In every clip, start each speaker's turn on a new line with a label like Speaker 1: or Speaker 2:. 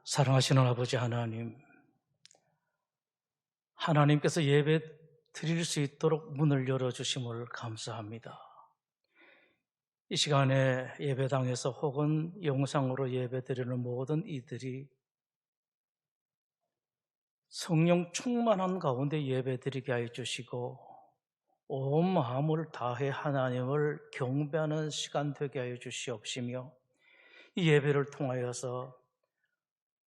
Speaker 1: 사랑하시는 아버지 하나님, 하나님께서 예배 드릴 수 있도록 문을 열어주심을 감사합니다. 이 시간에 예배당에서 혹은 영상으로 예배 드리는 모든 이들이 성령 충만한 가운데 예배 드리게 하여 주시고 온 마음을 다해 하나님을 경배하는 시간 되게 하여 주시옵시며, 이 예배를 통하여서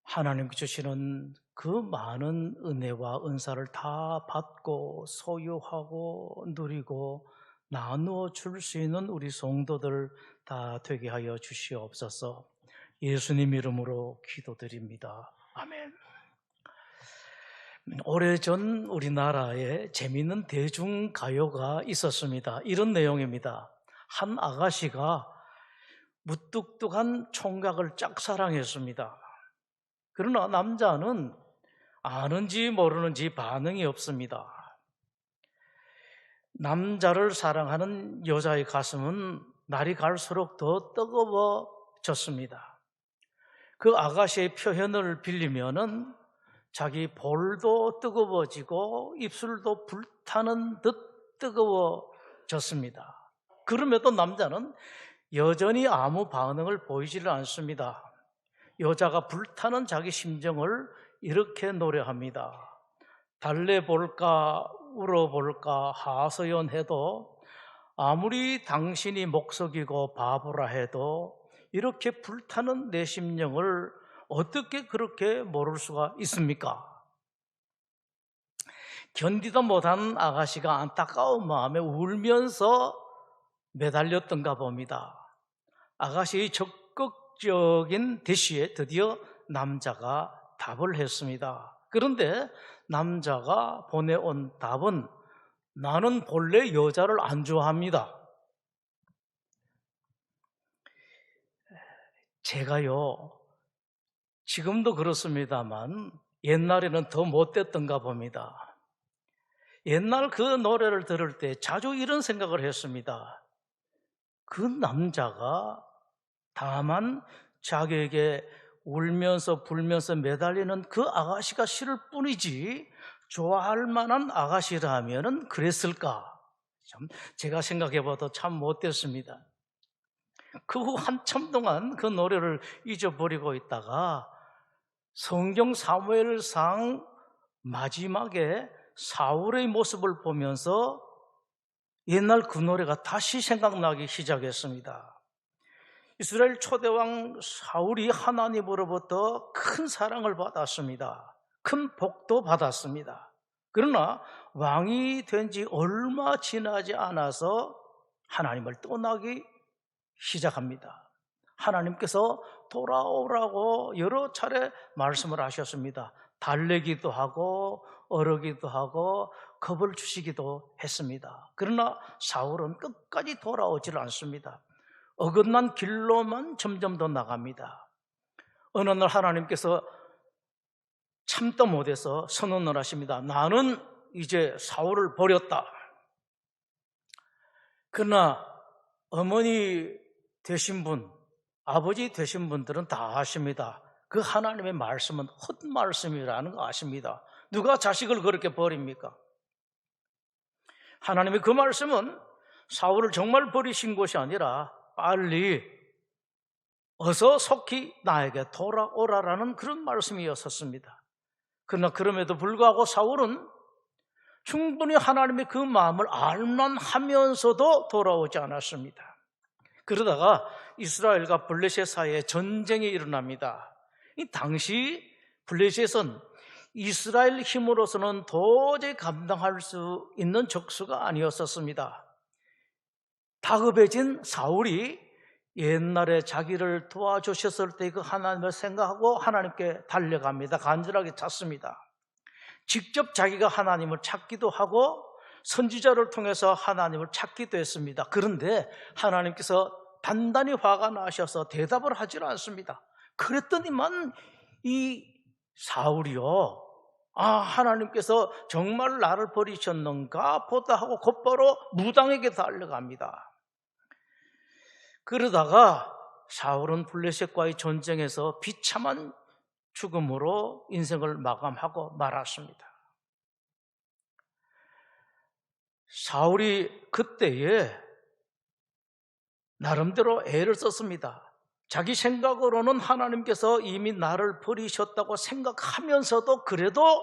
Speaker 1: 하나님 주시는 그 많은 은혜와 은사를 다 받고 소유하고 누리고 나누어 줄 수 있는 우리 성도들 다 되게 하여 주시옵소서. 예수님 이름으로 기도드립니다. 아멘. 오래전 우리나라에 재미있는 대중가요가 있었습니다. 이런 내용입니다. 한 아가씨가 무뚝뚝한 총각을 짝사랑했습니다. 그러나 남자는 아는지 모르는지 반응이 없습니다. 남자를 사랑하는 여자의 가슴은 날이 갈수록 더 뜨거워졌습니다. 그 아가씨의 표현을 빌리면은 자기 볼도 뜨거워지고 입술도 불타는 듯 뜨거워졌습니다. 그럼에도 남자는 여전히 아무 반응을 보이지를 않습니다. 여자가 불타는 자기 심정을 이렇게 노래합니다. 달래볼까 울어볼까 하소연해도, 아무리 당신이 목석이고 바보라 해도 이렇게 불타는 내 심령을 어떻게 그렇게 모를 수가 있습니까? 견디다 못한 아가씨가 안타까운 마음에 울면서 매달렸던가 봅니다. 아가씨의 적극적인 대시에 드디어 남자가 답을 했습니다. 그런데 남자가 보내온 답은, 나는 본래 여자를 안 좋아합니다. 제가요, 지금도 그렇습니다만 옛날에는 더 못됐던가 봅니다. 옛날 그 노래를 들을 때 자주 이런 생각을 했습니다. 그 남자가 다만 자기에게 울면서 불면서 매달리는 그 아가씨가 싫을 뿐이지 좋아할 만한 아가씨라면 그랬을까? 참 제가 생각해봐도 참 못됐습니다. 그 후 한참 동안 그 노래를 잊어버리고 있다가 성경 사무엘상 마지막에 사울의 모습을 보면서 옛날 그 노래가 다시 생각나기 시작했습니다. 이스라엘 초대왕 사울이 하나님으로부터 큰 사랑을 받았습니다. 큰 복도 받았습니다. 그러나 왕이 된 지 얼마 지나지 않아서 하나님을 떠나기 시작합니다. 하나님께서 돌아오라고 여러 차례 말씀을 하셨습니다. 달래기도 하고 어르기도 하고 겁을 주시기도 했습니다. 그러나 사울은 끝까지 돌아오질 않습니다. 어긋난 길로만 점점 더 나갑니다. 어느 날 하나님께서 참다 못해서 선언을 하십니다. 나는 이제 사울을 버렸다. 그러나 어머니 되신 분, 아버지 되신 분들은 다 아십니다. 그 하나님의 말씀은 헛말씀이라는 거 아십니다. 누가 자식을 그렇게 버립니까? 하나님의 그 말씀은 사울을 정말 버리신 것이 아니라 빨리 어서 속히 나에게 돌아오라라는 그런 말씀이었었습니다. 그러나 그럼에도 불구하고 사울은 충분히 하나님의 그 마음을 알만하면서도 돌아오지 않았습니다. 그러다가 이스라엘과 블레셋 사이에 전쟁이 일어납니다. 이 당시 블레셋은 이스라엘 힘으로서는 도저히 감당할 수 있는 적수가 아니었었습니다. 다급해진 사울이 옛날에 자기를 도와주셨을 때 그 하나님을 생각하고 하나님께 달려갑니다. 간절하게 찾습니다. 직접 자기가 하나님을 찾기도 하고 선지자를 통해서 하나님을 찾기도 했습니다. 그런데 하나님께서 단단히 화가 나셔서 대답을 하질 않습니다. 그랬더니만 이 사울이요, 하나님께서 정말 나를 버리셨는가 보다 하고 곧바로 무당에게 달려갑니다. 그러다가 사울은 블레셋과의 전쟁에서 비참한 죽음으로 인생을 마감하고 말았습니다. 사울이 그때에 나름대로 애를 썼습니다. 자기 생각으로는 하나님께서 이미 나를 버리셨다고 생각하면서도 그래도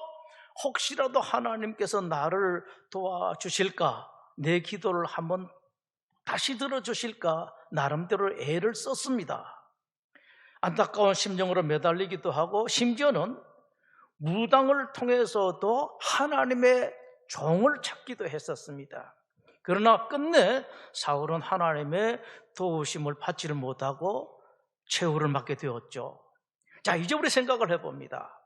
Speaker 1: 혹시라도 하나님께서 나를 도와주실까, 내 기도를 한번 다시 들어주실까 나름대로 애를 썼습니다. 안타까운 심정으로 매달리기도 하고 심지어는 무당을 통해서도 하나님의 종을 찾기도 했었습니다. 그러나 끝내 사울은 하나님의 도우심을 받지를 못하고 최후를 맞게 되었죠. 자, 이제 우리 생각을 해봅니다.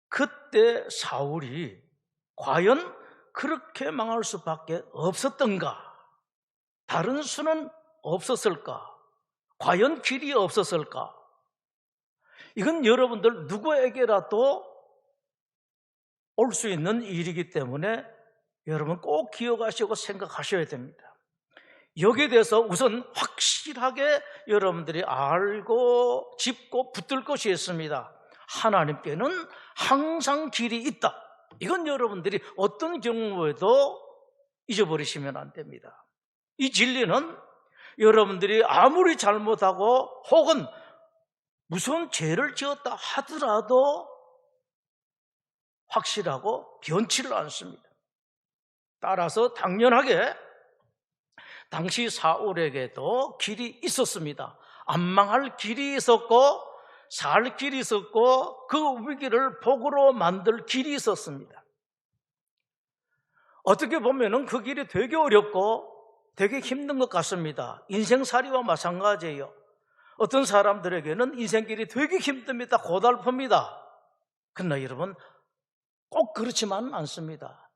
Speaker 1: 그때 사울이 과연 그렇게 망할 수밖에 없었던가? 다른 수는 없었을까? 과연 길이 없었을까? 이건 여러분들 누구에게라도 올 수 있는 일이기 때문에 여러분 꼭 기억하시고 생각하셔야 됩니다. 여기에 대해서 우선 확실하게 여러분들이 알고 짚고 붙들 것이 있습니다. 하나님께는 항상 길이 있다. 이건 여러분들이 어떤 경우에도 잊어버리시면 안 됩니다. 이 진리는 여러분들이 아무리 잘못하고 혹은 무슨 죄를 지었다 하더라도 확실하고 변치를 않습니다. 따라서 당연하게 당시 사울에게도 길이 있었습니다. 안 망할 길이 있었고 살 길이 있었고 그 위기를 복으로 만들 길이 있었습니다. 어떻게 보면 그 길이 되게 어렵고 되게 힘든 것 같습니다. 인생살이와 마찬가지예요. 어떤 사람들에게는 인생길이 되게 힘듭니다. 고달픕니다. 그러나 여러분 꼭 그렇지만은 않습니다.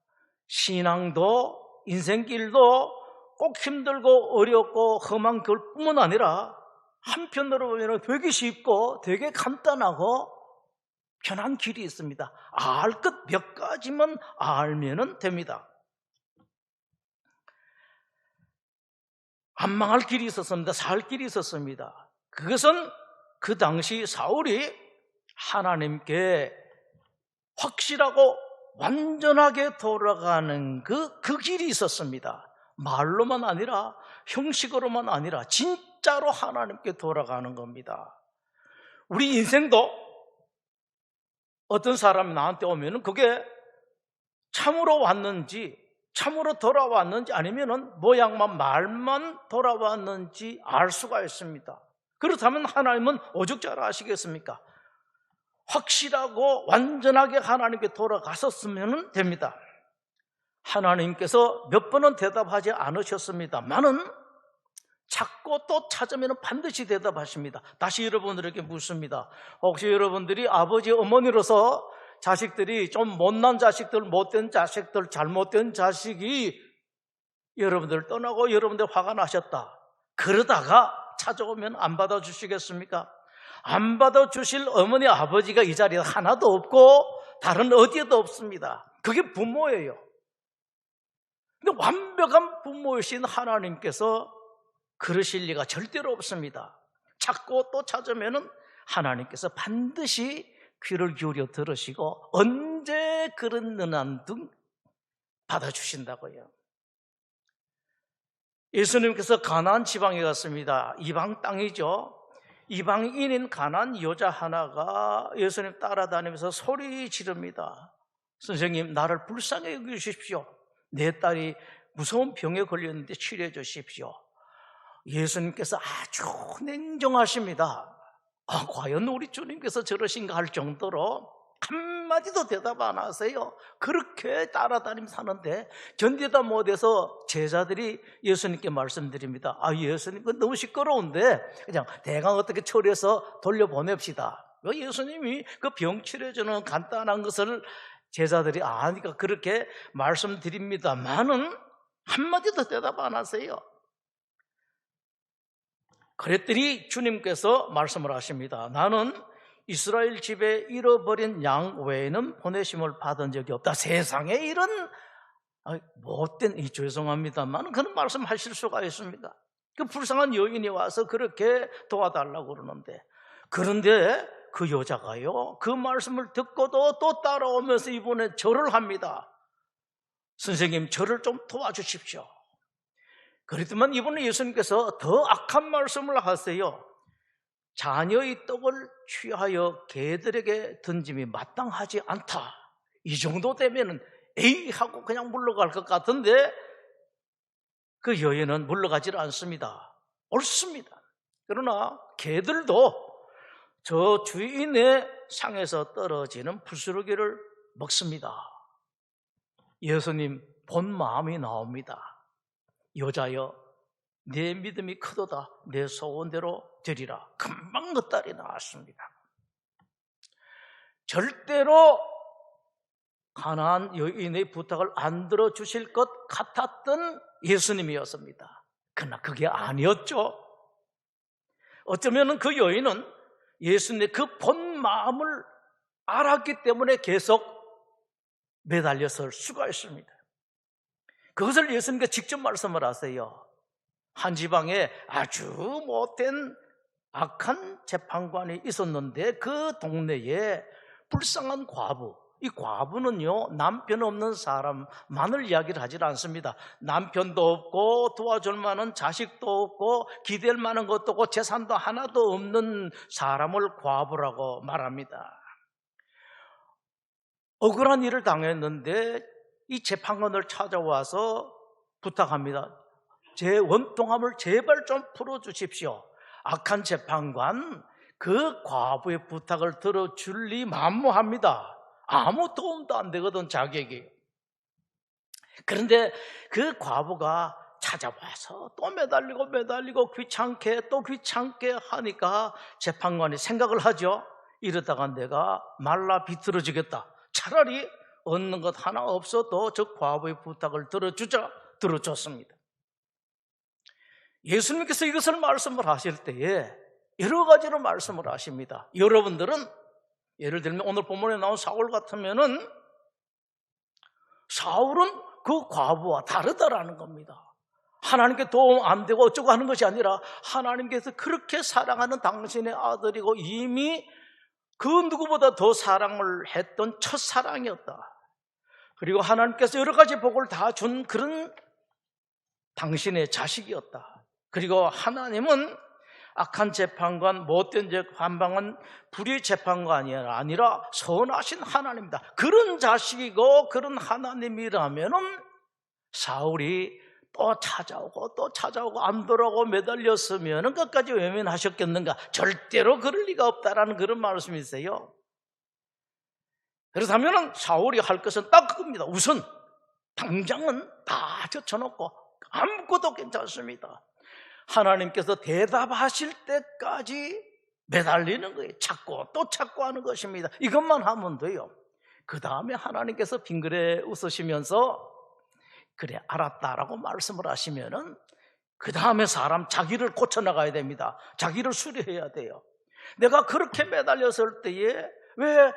Speaker 1: 신앙도 인생길도 꼭 힘들고 어렵고 험한 것뿐만 아니라 한편으로 보면 되게 쉽고 되게 간단하고 편한 길이 있습니다. 알 것 몇 가지만 알면 됩니다. 안 망할 길이 있었습니다. 살 길이 있었습니다. 그것은 그 당시 사울이 하나님께 확실하고 완전하게 돌아가는 그 길이 있었습니다. 말로만 아니라 형식으로만 아니라 진짜로 하나님께 돌아가는 겁니다. 우리 인생도 어떤 사람이 나한테 오면 그게 참으로 왔는지 참으로 돌아왔는지 아니면 모양만 말만 돌아왔는지 알 수가 있습니다. 그렇다면 하나님은 오죽 잘 아시겠습니까? 확실하고 완전하게 하나님께 돌아갔었으면 됩니다. 하나님께서 몇 번은 대답하지 않으셨습니다만은 찾고 또 찾으면 반드시 대답하십니다. 다시 여러분들에게 묻습니다. 혹시 여러분들이 아버지 어머니로서 자식들이 좀 못난 자식들, 못된 자식들, 잘못된 자식이 여러분들을 떠나고 여러분들 화가 나셨다. 그러다가 찾아오면 안 받아주시겠습니까? 안 받아주실 어머니, 아버지가 이 자리에 하나도 없고 다른 어디에도 없습니다. 그게 부모예요. 근데 완벽한 부모이신 하나님께서 그러실 리가 절대로 없습니다. 찾고 또 찾으면 하나님께서 반드시 귀를 기울여 들으시고 언제 그런 한둥 받아주신다고요. 예수님께서 가나안 지방에 갔습니다. 이방 땅이죠. 이방인인 가나안 여자 하나가 예수님 따라다니면서 소리 지릅니다. 선생님, 나를 불쌍히 여기십시오. 내 딸이 무서운 병에 걸렸는데 치료해 주십시오. 예수님께서 아주 냉정하십니다. 과연 우리 주님께서 저러신가 할 정도로 한마디도 대답 안 하세요. 그렇게 따라다니면서 사는데 견디다 못해서 제자들이 예수님께 말씀드립니다. 예수님, 그건 너무 시끄러운데 그냥 대강 어떻게 처리해서 돌려보냅시다. 예수님이 그 병 치료해주는 간단한 것을 제자들이 아니까 그렇게 말씀드립니다만은 한마디도 대답 안 하세요. 그랬더니 주님께서 말씀을 하십니다. 나는 이스라엘 집에 잃어버린 양 외에는 보내심을 받은 적이 없다. 세상에 이런 못된, 죄송합니다만 그런 말씀 하실 수가 있습니까? 그 불쌍한 여인이 와서 그렇게 도와달라고 그러는데 그런데 그 여자가요, 그 말씀을 듣고도 또 따라오면서 이번에 절을 합니다. 선생님, 저를 좀 도와주십시오. 그랬더만 이번에 예수님께서 더 악한 말씀을 하세요. 자녀의 떡을 취하여 개들에게 던짐이 마땅하지 않다. 이 정도 되면은 에이 하고 그냥 물러갈 것 같은데 그 여인은 물러가질 않습니다. 옳습니다. 그러나 개들도 저 주인의 상에서 떨어지는 부스러기를 먹습니다. 예수님 본 마음이 나옵니다. 여자여, 내 믿음이 크도다. 내 소원대로 되리라. 금방 그 딸이 나왔습니다. 절대로 가난한 여인의 부탁을 안 들어주실 것 같았던 예수님이었습니다. 그러나 그게 아니었죠. 어쩌면 그 여인은 예수님의 그 본 마음을 알았기 때문에 계속 매달려 설 수가 있습니다. 그것을 예수님께서 직접 말씀을 하세요. 한 지방에 아주 못된 악한 재판관이 있었는데 그 동네에 불쌍한 과부, 이 과부는요 남편 없는 사람만을 이야기를 하질 않습니다. 남편도 없고 도와줄 만한 자식도 없고 기댈 만한 것도 없고 재산도 하나도 없는 사람을 과부라고 말합니다. 억울한 일을 당했는데 이 재판관을 찾아와서 부탁합니다. 제 원통함을 제발 좀 풀어주십시오. 악한 재판관, 그 과부의 부탁을 들어줄 리 만무합니다. 아무 도움도 안 되거든 자기에게. 그런데 그 과부가 찾아와서 또 매달리고 귀찮게 하니까 재판관이 생각을 하죠. 이러다가 내가 말라 비틀어지겠다. 차라리 얻는 것 하나 없어도 저 과부의 부탁을 들어줬습니다. 예수님께서 이것을 말씀을 하실 때에 여러 가지로 말씀을 하십니다. 여러분들은 예를 들면 오늘 본문에 나온 사울 같으면은 사울은 그 과부와 다르다라는 겁니다. 하나님께 도움 안 되고 어쩌고 하는 것이 아니라 하나님께서 그렇게 사랑하는 당신의 아들이고 이미 그 누구보다 더 사랑을 했던 첫사랑이었다. 그리고 하나님께서 여러 가지 복을 다 준 그런 당신의 자식이었다. 그리고 하나님은 악한 재판관, 못된 재판관은 불의의 재판관이 아니라 선하신 하나님이다. 그런 자식이고 그런 하나님이라면은 사울이 또 찾아오고 안 돌아오고 매달렸으면 끝까지 외면하셨겠는가? 절대로 그럴 리가 없다라는 그런 말씀이세요. 그렇다면 사울이 할 것은 딱 그겁니다. 우선 당장은 다 젖혀놓고 아무것도 괜찮습니다. 하나님께서 대답하실 때까지 매달리는 거예요. 찾고 또 찾고 하는 것입니다. 이것만 하면 돼요. 그 다음에 하나님께서 빙그레 웃으시면서 그래 알았다라고 말씀을 하시면은 그 다음에 사람 자기를 고쳐나가야 됩니다. 자기를 수리해야 돼요. 내가 그렇게 매달렸을 때에 왜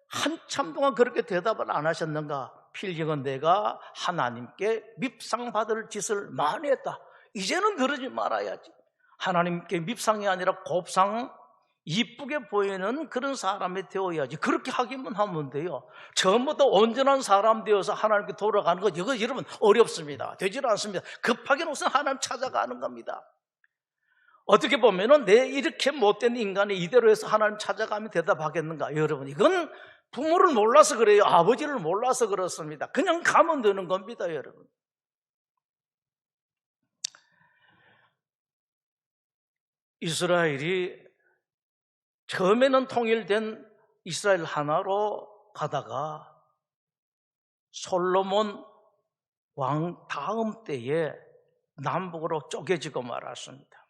Speaker 1: 한참 동안 그렇게 대답을 안 하셨는가? 필경은 내가 하나님께 밉상받을 짓을 많이 했다. 이제는 그러지 말아야지. 하나님께 밉상이 아니라 곱상, 이쁘게 보이는 그런 사람이 되어야지. 그렇게 하기만 하면 돼요. 처음부터 온전한 사람 되어서 하나님께 돌아가는 거 이거 여러분 어렵습니다. 되질 않습니다. 급하게 우선 하나님 찾아가는 겁니다. 어떻게 보면은 내 이렇게 못된 인간이 이대로 해서 하나님 찾아가면 대답하겠는가? 여러분 이건 부모를 몰라서 그래요. 아버지를 몰라서 그렇습니다. 그냥 가면 되는 겁니다, 여러분. 이스라엘이 처음에는 통일된 이스라엘 하나로 가다가 솔로몬 왕 다음 때에 남북으로 쪼개지고 말았습니다.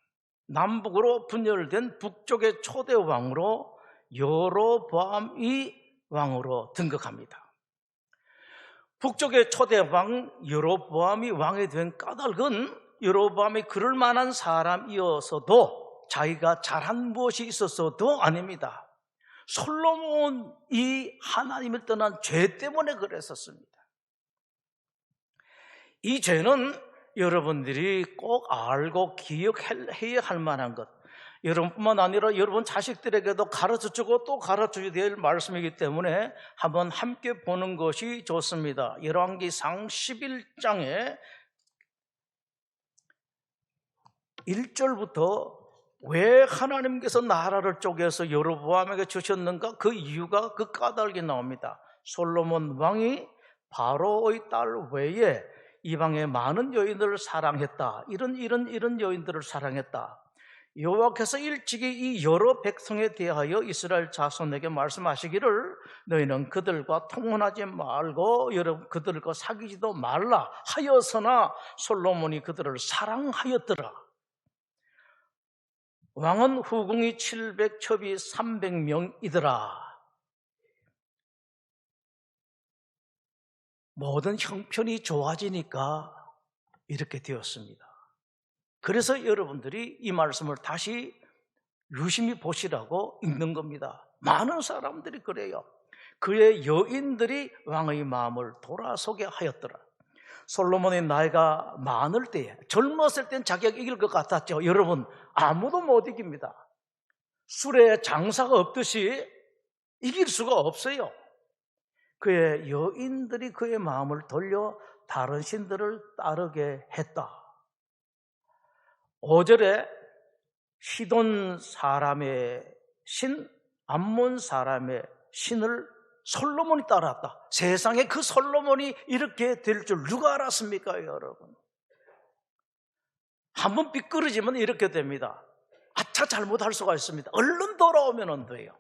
Speaker 1: 남북으로 분열된 북쪽의 초대 왕으로 여로보암이 왕으로 등극합니다. 북쪽의 초대 왕 여로보암이 왕이 된 까닭은 여로보암이 그럴 만한 사람이어서도 자기가 잘한 무엇이 있었어도 아닙니다. 솔로몬이 하나님을 떠난 죄 때문에 그랬었습니다. 이 죄는 여러분들이 꼭 알고 기억해야 할 만한 것, 여러분뿐만 아니라 여러분 자식들에게도 가르쳐주고 또 가르쳐줘야 될 말씀이기 때문에 한번 함께 보는 것이 좋습니다. 열왕기상 11장에 1절부터 왜 하나님께서 나라를 쪼개서 여로보암에게 주셨는가, 그 이유가 그 까닭이 나옵니다. 솔로몬 왕이 바로의 딸 외에 이방의 많은 여인들을 사랑했다. 이런 여인들을 사랑했다. 여호와께서 일찍이 이 여러 백성에 대하여 이스라엘 자손에게 말씀하시기를 너희는 그들과 통혼하지 말고 그들과 사귀지도 말라 하여서나 솔로몬이 그들을 사랑하였더라. 왕은 후궁이 700, 첩이 300명이더라. 모든 형편이 좋아지니까 이렇게 되었습니다. 그래서 여러분들이 이 말씀을 다시 유심히 보시라고 읽는 겁니다. 많은 사람들이 그래요. 그의 여인들이 왕의 마음을 돌아서게 하였더라. 솔로몬의 나이가 많을 때에, 젊었을 땐 자기가 이길 것 같았죠. 여러분, 아무도 못 이깁니다. 술에 장사가 없듯이 이길 수가 없어요. 그의 여인들이 그의 마음을 돌려 다른 신들을 따르게 했다. 5절에 시돈 사람의 신, 암몬 사람의 신을 솔로몬이 따라왔다. 세상에 그 솔로몬이 이렇게 될 줄 누가 알았습니까, 여러분? 한번 삐끄러지면 이렇게 됩니다. 아차, 잘못할 수가 있습니다. 얼른 돌아오면 안 돼요.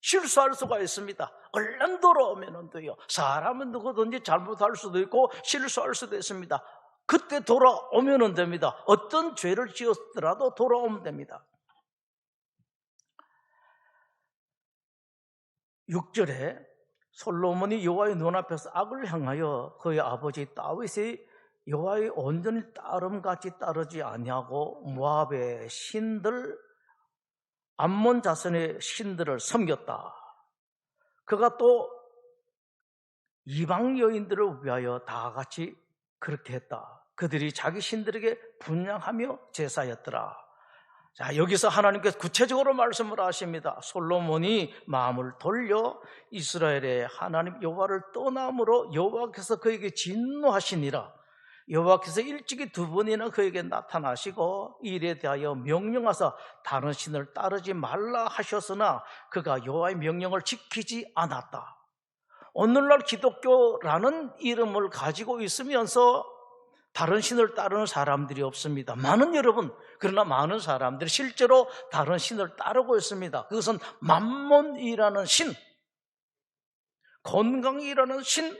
Speaker 1: 실수할 수가 있습니다. 얼른 돌아오면 안 돼요. 사람은 누구든지 잘못할 수도 있고 실수할 수도 있습니다. 그때 돌아오면 안 됩니다. 어떤 죄를 지었더라도 돌아오면 됩니다. 6절에 솔로몬이 여호와의 눈앞에서 악을 행하여 그의 아버지 다윗이 여호와의 온전히 따름같이 따르지 아니하고 모압의 신들, 암몬 자손의 신들을 섬겼다. 그가 또 이방 여인들을 위하여 다 같이 그렇게 했다. 그들이 자기 신들에게 분향하며 제사였더라. 자, 여기서 하나님께서 구체적으로 말씀을 하십니다. 솔로몬이 마음을 돌려 이스라엘의 하나님 여호와를 떠남으로 여호와께서 그에게 진노하시니라. 여호와께서 일찍이 2번이나 그에게 나타나시고 이 일에 대하여 명령하사 다른 신을 따르지 말라 하셨으나 그가 여호와의 명령을 지키지 않았다. 오늘날 기독교라는 이름을 가지고 있으면서 다른 신을 따르는 사람들이 없습니다. 그러나 많은 사람들이 실제로 다른 신을 따르고 있습니다. 그것은 맘몬이라는 신, 건강이라는 신,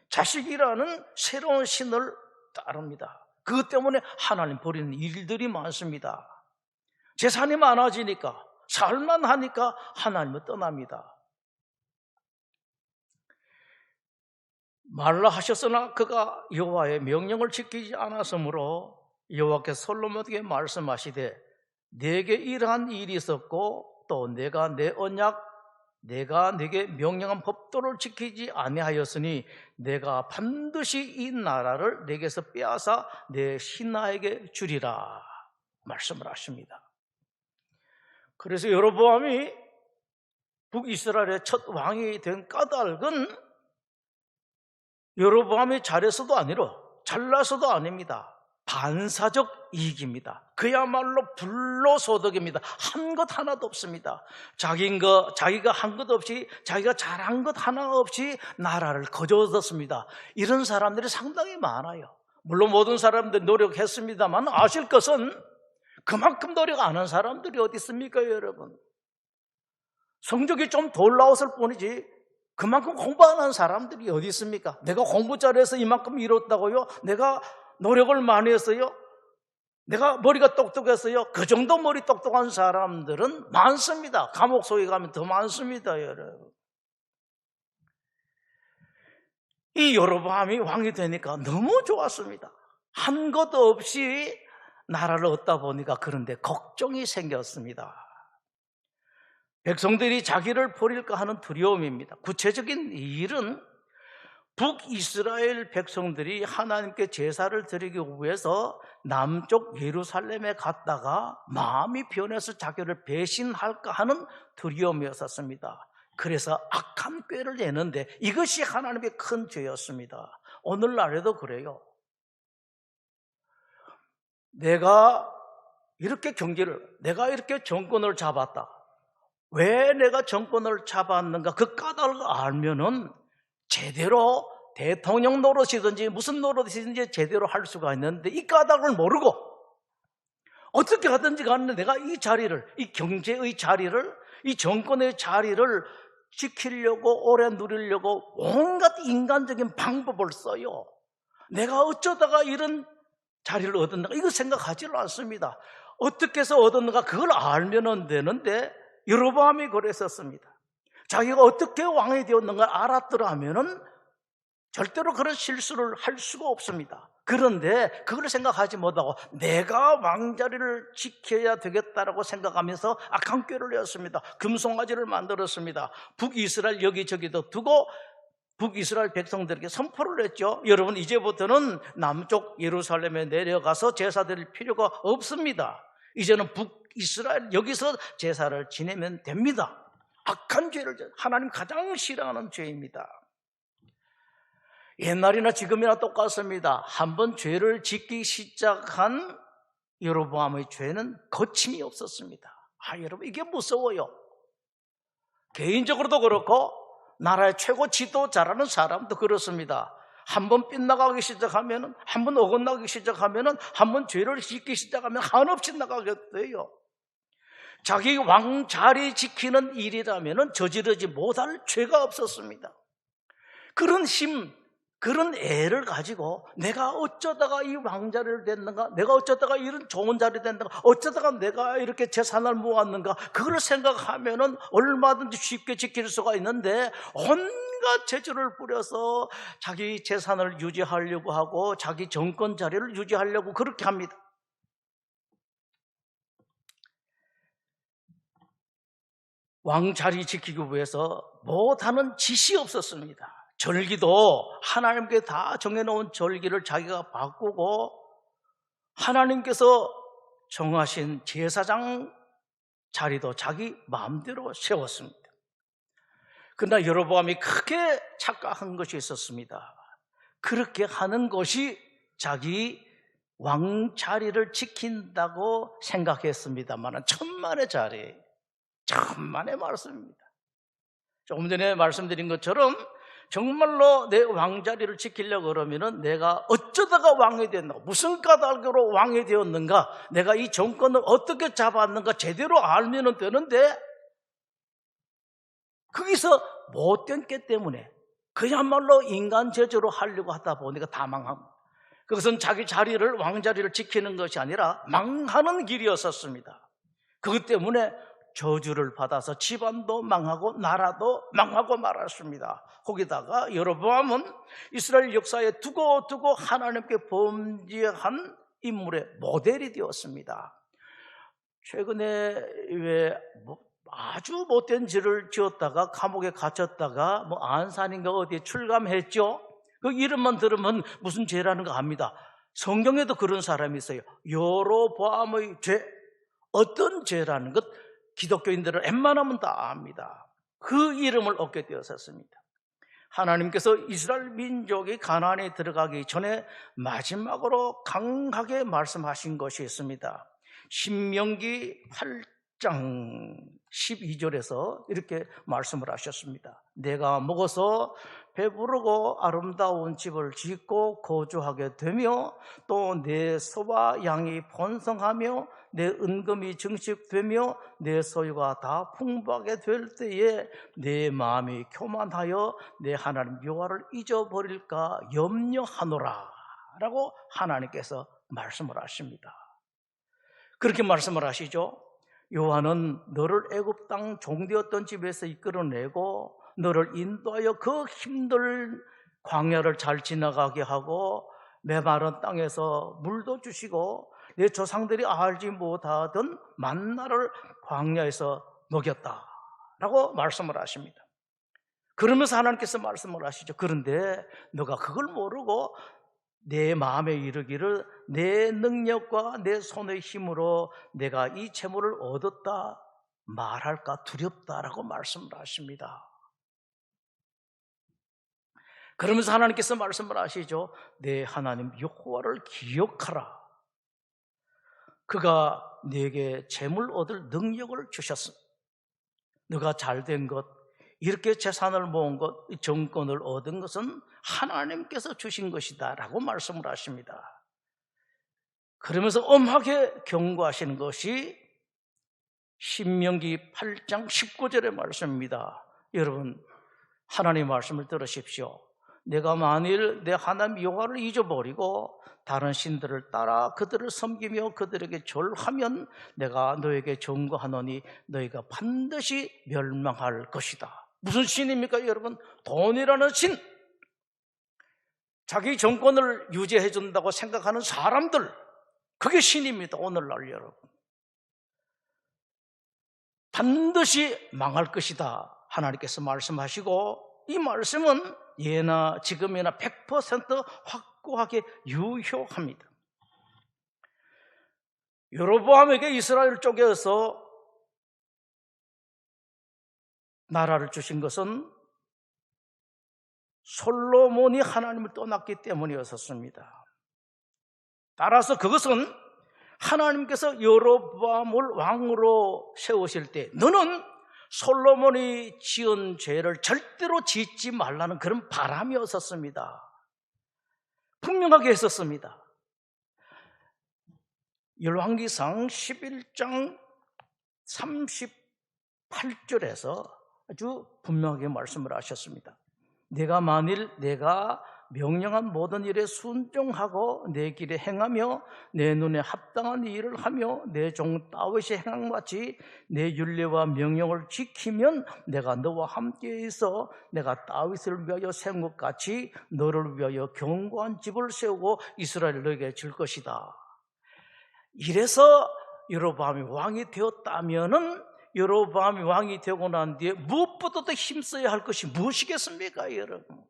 Speaker 1: 자식이라는 새로운 신을 따릅니다. 그것 때문에 하나님 버리는 일들이 많습니다. 재산이 많아지니까, 살만하니까 하나님을 떠납니다. 말라 하셨으나 그가 여호와의 명령을 지키지 않았으므로 여호와께서 솔로몬에게 말씀하시되 내게 이러한 일이 있었고 또 내가 내 언약 내가 내게 명령한 법도를 지키지 아니하였으니 내가 반드시 이 나라를 내게서 빼앗아 내 신하에게 주리라 말씀을 하십니다. 그래서 여로보암이 북이스라엘의 첫 왕이 된 까닭은 여로보암이 잘해서도 아니로 잘나서도 아닙니다. 반사적 이익입니다. 그야말로 불로소득입니다. 한 것 하나도 없습니다. 자기가 한 것 없이, 자기가 잘한 것 하나 없이 나라를 거저었습니다. 이런 사람들이 상당히 많아요. 물론 모든 사람들이 노력했습니다만 아실 것은 그만큼 노력 안 한 사람들이 어디 있습니까, 여러분? 성적이 좀 덜 나왔을 뿐이지 그만큼 공부 안 한 사람들이 어디 있습니까? 내가 공부 잘해서 이만큼 이뤘다고요? 내가 노력을 많이 했어요? 내가 머리가 똑똑했어요? 그 정도 머리 똑똑한 사람들은 많습니다. 감옥 속에 가면 더 많습니다, 여러분. 이 여로보암이 왕이 되니까 너무 좋았습니다. 한 것 없이 나라를 얻다 보니까 그런데 걱정이 생겼습니다. 백성들이 자기를 버릴까 하는 두려움입니다. 구체적인 일은 북이스라엘 백성들이 하나님께 제사를 드리기 위해서 남쪽 예루살렘에 갔다가 마음이 변해서 자기를 배신할까 하는 두려움이었었습니다. 그래서 악한 꾀를 내는데 이것이 하나님의 큰 죄였습니다. 오늘날에도 그래요. 내가 이렇게 내가 이렇게 정권을 잡았다. 왜 내가 정권을 잡았는가? 그 까닭을 알면은 제대로 대통령 노릇이든지 무슨 노릇이든지 제대로 할 수가 있는데 이 까닭을 모르고 어떻게 하든지 간에 내가 이 자리를, 이 경제의 자리를, 이 정권의 자리를 지키려고 오래 누리려고 온갖 인간적인 방법을 써요. 내가 어쩌다가 이런 자리를 얻었는가? 이거 생각하지를 않습니다. 어떻게 해서 얻었는가? 그걸 알면 되는데 여로보암이 그랬었습니다. 자기가 어떻게 왕이 되었는가 알았더라면은 절대로 그런 실수를 할 수가 없습니다. 그런데 그걸 생각하지 못하고 내가 왕자리를 지켜야 되겠다라고 생각하면서 악한 꾀를 내었습니다. 금송아지를 만들었습니다. 북이스라엘 여기저기도 두고 북이스라엘 백성들에게 선포를 했죠. 여러분, 이제부터는 남쪽 예루살렘에 내려가서 제사 드릴 필요가 없습니다. 이제는 북이스라엘 여기서 제사를 지내면 됩니다. 악한 죄를, 하나님 가장 싫어하는 죄입니다. 옛날이나 지금이나 똑같습니다. 한번 죄를 짓기 시작한 여로보암의 죄는 거침이 없었습니다. 여러분, 이게 무서워요. 개인적으로도 그렇고 나라의 최고 지도자라는 사람도 그렇습니다. 한번 빗나가기 시작하면, 한번 어긋나기 시작하면, 한번 죄를 짓기 시작하면 한없이 나가게 돼요. 자기 왕자리 지키는 일이라면 저지르지 못할 죄가 없었습니다. 그런 힘, 그런 애를 가지고 내가 어쩌다가 이 왕자리를 됐는가, 내가 어쩌다가 이런 좋은 자리 됐는가, 어쩌다가 내가 이렇게 재산을 모았는가, 그걸 생각하면은 얼마든지 쉽게 지킬 수가 있는데 온갖 재주를 뿌려서 자기 재산을 유지하려고 하고 자기 정권 자리를 유지하려고 그렇게 합니다. 왕자리 지키기 위해서 못하는 짓이 없었습니다. 절기도 하나님께 다 정해놓은 절기를 자기가 바꾸고 하나님께서 정하신 제사장 자리도 자기 마음대로 세웠습니다. 그러나 여로보암이 크게 착각한 것이 있었습니다. 그렇게 하는 것이 자기 왕자리를 지킨다고 생각했습니다만 천만의 자리, 천만의 말씀입니다. 조금 전에 말씀드린 것처럼 정말로 내 왕자리를 지키려고 그러면은 내가 어쩌다가 왕이 됐는가, 무슨 까닭으로 왕이 되었는가, 내가 이 정권을 어떻게 잡았는가 제대로 알면 되는데 거기서 못된 꾀 때문에 그야말로 인간 제조로 하려고 하다 보니까 다 망합니다. 그것은 자기 자리를, 왕자리를 지키는 것이 아니라 망하는 길이었었습니다. 그것 때문에 저주를 받아서 집안도 망하고 나라도 망하고 말았습니다. 거기다가 여로보암은 이스라엘 역사에 두고 하나님께 범죄한 인물의 모델이 되었습니다. 최근에 왜 아주 못된 죄를 지었다가 감옥에 갇혔다가 안산인가 어디에 출감했죠. 그 이름만 들으면 무슨 죄라는 거 압니다. 성경에도 그런 사람이 있어요. 여로보암의 죄, 어떤 죄라는 것 기독교인들은 웬만하면 다 압니다. 그 이름을 얻게 되었었습니다. 하나님께서 이스라엘 민족이 가나안에 들어가기 전에 마지막으로 강하게 말씀하신 것이 있습니다. 신명기 8장 12절에서 이렇게 말씀을 하셨습니다. 내가 먹어서 배부르고 아름다운 집을 짓고 거주하게 되며 또 내 소와 양이 번성하며 내 은금이 증식되며 내 소유가 다 풍부하게 될 때에 내 마음이 교만하여 내 하나님 여호와를 잊어버릴까 염려하노라 라고 하나님께서 말씀을 하십니다. 그렇게 말씀을 하시죠. 여호와는 너를 애굽 땅 종되었던 집에서 이끌어내고 너를 인도하여 그 힘들 광야를 잘 지나가게 하고 메마른 땅에서 물도 주시고 내 조상들이 알지 못하던 만나를 광야에서 먹였다라고 말씀을 하십니다. 그러면서 하나님께서 말씀을 하시죠. 그런데 너가 그걸 모르고 내 마음에 이르기를 내 능력과 내 손의 힘으로 내가 이 재물을 얻었다 말할까 두렵다라고 말씀을 하십니다. 그러면서 하나님께서 말씀을 하시죠. 내 하나님 여호와를 기억하라. 그가 네게 재물 얻을 능력을 주셨습니다. 너가 잘된 것, 이렇게 재산을 모은 것, 정권을 얻은 것은 하나님께서 주신 것이다 라고 말씀을 하십니다. 그러면서 엄하게 경고하시는 것이 신명기 8장 19절의 말씀입니다. 여러분, 하나님의 말씀을 들으십시오. 내가 만일 내 하나님 여호와를 잊어버리고 다른 신들을 따라 그들을 섬기며 그들에게 절하면 내가 너에게 경고하노니 너희가 반드시 멸망할 것이다. 무슨 신입니까 여러분? 돈이라는 신. 자기 정권을 유지해 준다고 생각하는 사람들, 그게 신입니다. 오늘날 여러분, 반드시 망할 것이다 하나님께서 말씀하시고, 이 말씀은 예나 지금이나 100% 확고하게 유효합니다. 여로보암에게 이스라엘 쪽에서 나라를 주신 것은 솔로몬이 하나님을 떠났기 때문이었습니다. 따라서 그것은 하나님께서 여로보암을 왕으로 세우실 때 너는 솔로몬이 지은 죄를 절대로 짓지 말라는 그런 바람이었습니다. 분명하게 했었습니다. 열왕기상 11장 38절에서 아주 분명하게 말씀을 하셨습니다. 내가 만일 내가 명령한 모든 일에 순종하고 내 길에 행하며 내 눈에 합당한 일을 하며 내 종 다윗의 행함같이 내 율례와 명령을 지키면 내가 너와 함께 있어 내가 다윗을 위하여 세운 것 같이 너를 위하여 견고한 집을 세우고 이스라엘을 너에게 줄 것이다. 이래서 여로보암이 왕이 되었다면은 여로보암이 왕이 되고 난 뒤에 무엇보다도 힘써야 할 것이 무엇이겠습니까, 여러분?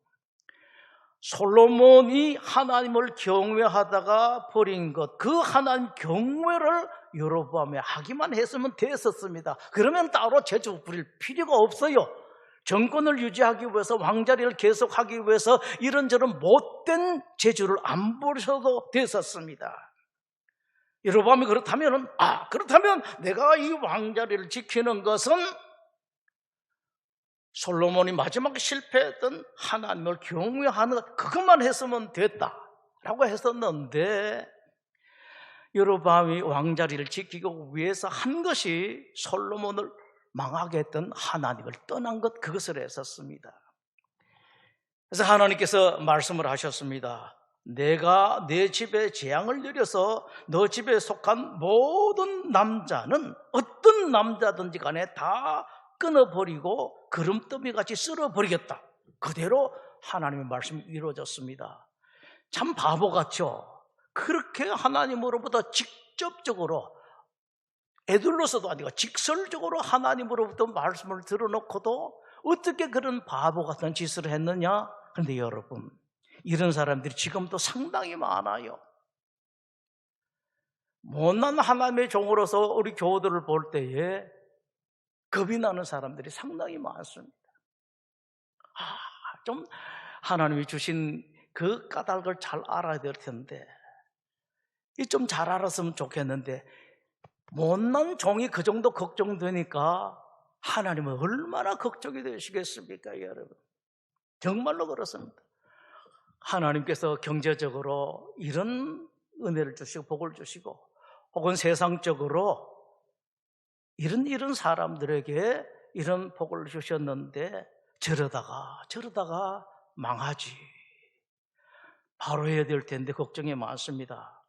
Speaker 1: 솔로몬이 하나님을 경외하다가 버린 것, 그 하나님 경외를 여로보암이 하기만 했으면 됐었습니다. 그러면 따로 제주 부릴 필요가 없어요. 정권을 유지하기 위해서, 왕자리를 계속하기 위해서 이런저런 못된 재주를 안 부리셔도 됐었습니다. 여로보암이 그렇다면 내가 이 왕자리를 지키는 것은 솔로몬이 마지막에 실패했던 하나님을 경외하는 것, 그것만 했으면 됐다라고 했었는데, 여로보암이 왕자리를 지키기 위해서 한 것이 솔로몬을 망하게 했던 하나님을 떠난 것, 그것을 했었습니다. 그래서 하나님께서 말씀을 하셨습니다. 내가 내 집에 재앙을 내려서 너 집에 속한 모든 남자는 어떤 남자든지 간에 다 끊어버리고 그름더미같이 쓸어버리겠다. 그대로 하나님의 말씀이 이루어졌습니다. 참 바보 같죠? 그렇게 하나님으로부터 직접적으로, 애둘러서도 아니고 직설적으로 하나님으로부터 말씀을 들어놓고도 어떻게 그런 바보 같은 짓을 했느냐? 그런데 여러분, 이런 사람들이 지금도 상당히 많아요. 못난 하나님의 종으로서 우리 교우들을 볼 때에 겁이 나는 사람들이 상당히 많습니다. 좀 하나님이 주신 그 까닭을 잘 알아야 될 텐데, 좀 잘 알았으면 좋겠는데, 못난 종이 그 정도 걱정되니까 하나님은 얼마나 걱정이 되시겠습니까, 여러분? 정말로 그렇습니다. 하나님께서 경제적으로 이런 은혜를 주시고 복을 주시고, 혹은 세상적으로 이런 사람들에게 이런 복을 주셨는데 저러다가 망하지. 바로 해야 될 텐데 걱정이 많습니다.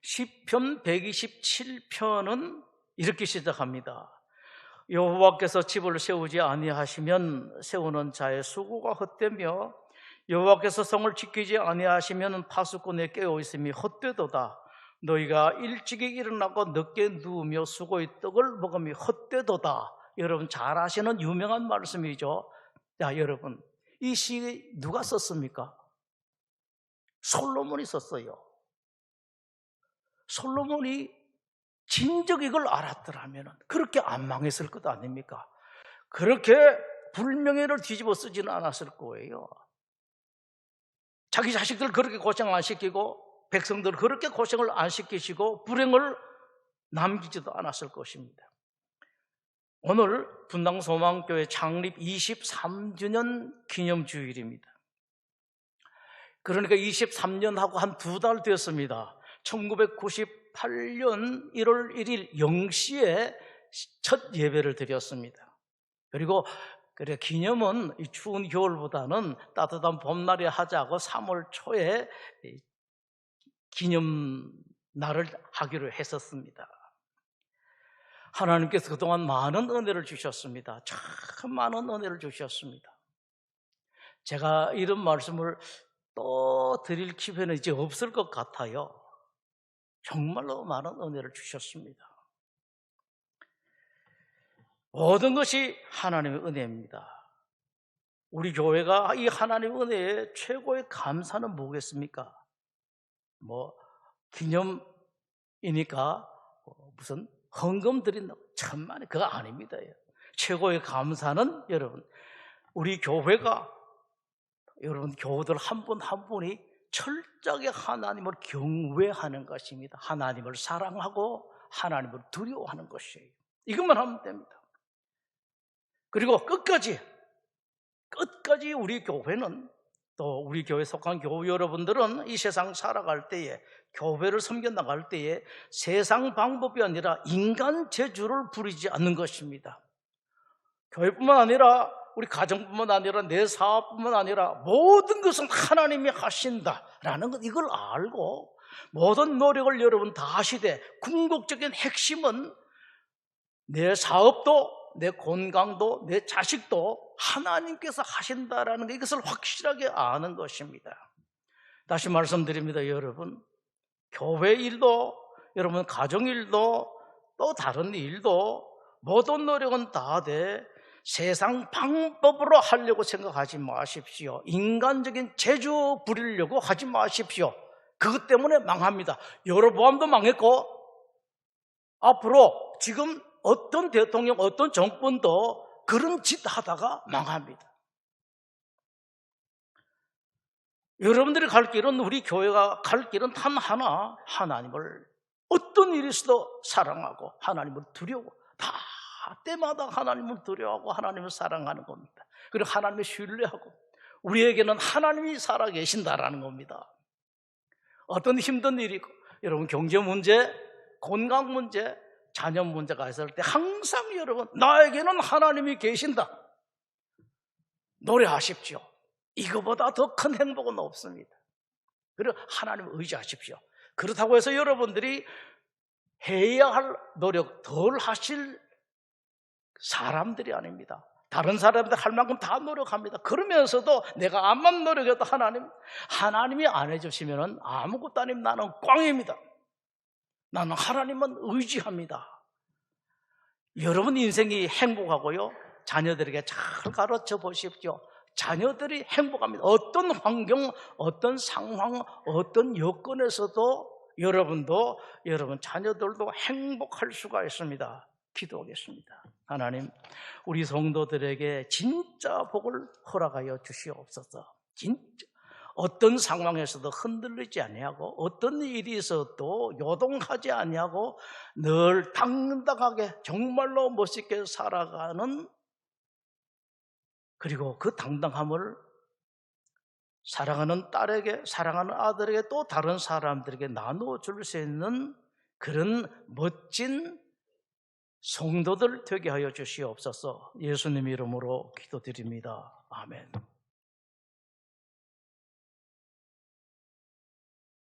Speaker 1: 시편 127편은 이렇게 시작합니다. 여호와께서 집을 세우지 아니하시면 세우는 자의 수고가 헛되며 여호와께서 성을 지키지 아니하시면 파수꾼의 깨어 있음이 헛되도다. 너희가 일찍이 일어나고 늦게 누우며 수고의 떡을 먹음이 헛되도다. 여러분 잘 아시는 유명한 말씀이죠. 자, 여러분, 이 시 누가 썼습니까? 솔로몬이 썼어요. 솔로몬이 진즉 이걸 알았더라면 그렇게 안 망했을 것 아닙니까? 그렇게 불명예를 뒤집어 쓰지는 않았을 거예요. 자기 자식들 그렇게 고생 안 시키고 백성들 그렇게 고생을 안 시키시고 불행을 남기지도 않았을 것입니다. 오늘 분당소망교회 창립 23주년 기념주일입니다. 그러니까 23년하고 한 2달 되었습니다. 1998년 1월 1일 0시에 첫 예배를 드렸습니다. 그리고 그래 기념은 이 추운 겨울보다는 따뜻한 봄날에 하자고 3월 초에 기념 날을 하기로 했었습니다. 하나님께서 그동안 많은 은혜를 주셨습니다. 참 많은 은혜를 주셨습니다. 제가 이런 말씀을 또 드릴 기회는 이제 없을 것 같아요. 정말로 많은 은혜를 주셨습니다. 모든 것이 하나님의 은혜입니다. 우리 교회가 이 하나님의 은혜에 최고의 감사는 뭐겠습니까? 기념이니까 무슨 헌금 드린다고 천만에 그거 아닙니다. 최고의 감사는 여러분, 우리 교회가 여러분 교우들 한 분 한 분이 철저하게 하나님을 경외하는 것입니다. 하나님을 사랑하고 하나님을 두려워하는 것이에요. 이것만 하면 됩니다. 그리고 끝까지 우리 교회는, 또 우리 교회에 속한 교우 여러분들은 이 세상 살아갈 때에, 교회를 섬겨나갈 때에 세상 방법이 아니라 인간 재주를 부리지 않는 것입니다. 교회뿐만 아니라 우리 가정뿐만 아니라 내 사업뿐만 아니라 모든 것은 하나님이 하신다라는 것, 이걸 알고 모든 노력을 여러분 다 하시되 궁극적인 핵심은 내 사업도 내 건강도 내 자식도 하나님께서 하신다라는 것, 이것을 확실하게 아는 것입니다. 다시 말씀드립니다. 여러분, 교회 일도 여러분 가정 일도 또 다른 일도 모든 노력은 다 돼 세상 방법으로 하려고 생각하지 마십시오. 인간적인 재주 부리려고 하지 마십시오. 그것 때문에 망합니다. 여로보암도 망했고 앞으로 지금 어떤 대통령, 어떤 정권도 그런 짓 하다가 망합니다. 여러분들이 갈 길은, 우리 교회가 갈 길은 단 하나, 하나님을 어떤 일이 있어도 사랑하고 하나님을 두려워, 다 때마다 하나님을 두려워하고 하나님을 사랑하는 겁니다. 그리고 하나님을 신뢰하고 우리에게는 하나님이 살아계신다라는 겁니다. 어떤 힘든 일이 있고, 여러분 경제 문제, 건강 문제, 자녀 문제가 있을 때 항상 여러분, 나에게는 하나님이 계신다 노래하십시오. 이거보다 더 큰 행복은 없습니다. 그리고 하나님을 의지하십시오. 그렇다고 해서 여러분들이 해야 할 노력 덜 하실 사람들이 아닙니다. 다른 사람들 할 만큼 다 노력합니다. 그러면서도 내가 암만 노력해도 하나님이 안 해주시면 아무것도 아니면 나는 꽝입니다. 나는 하나님만 의지합니다. 여러분 인생이 행복하고요, 자녀들에게 잘 가르쳐 보십시오. 자녀들이 행복합니다. 어떤 환경, 어떤 상황, 어떤 여건에서도 여러분도, 여러분 자녀들도 행복할 수가 있습니다. 기도하겠습니다. 하나님, 우리 성도들에게 진짜 복을 허락하여 주시옵소서. 진짜 어떤 상황에서도 흔들리지 아니하고, 어떤 일이 있어도 요동하지 아니하고 늘 당당하게 정말로 멋있게 살아가는, 그리고 그 당당함을 사랑하는 딸에게, 사랑하는 아들에게, 또 다른 사람들에게 나누어 줄 수 있는 그런 멋진 성도들 되게 하여 주시옵소서. 예수님 이름으로 기도드립니다. 아멘.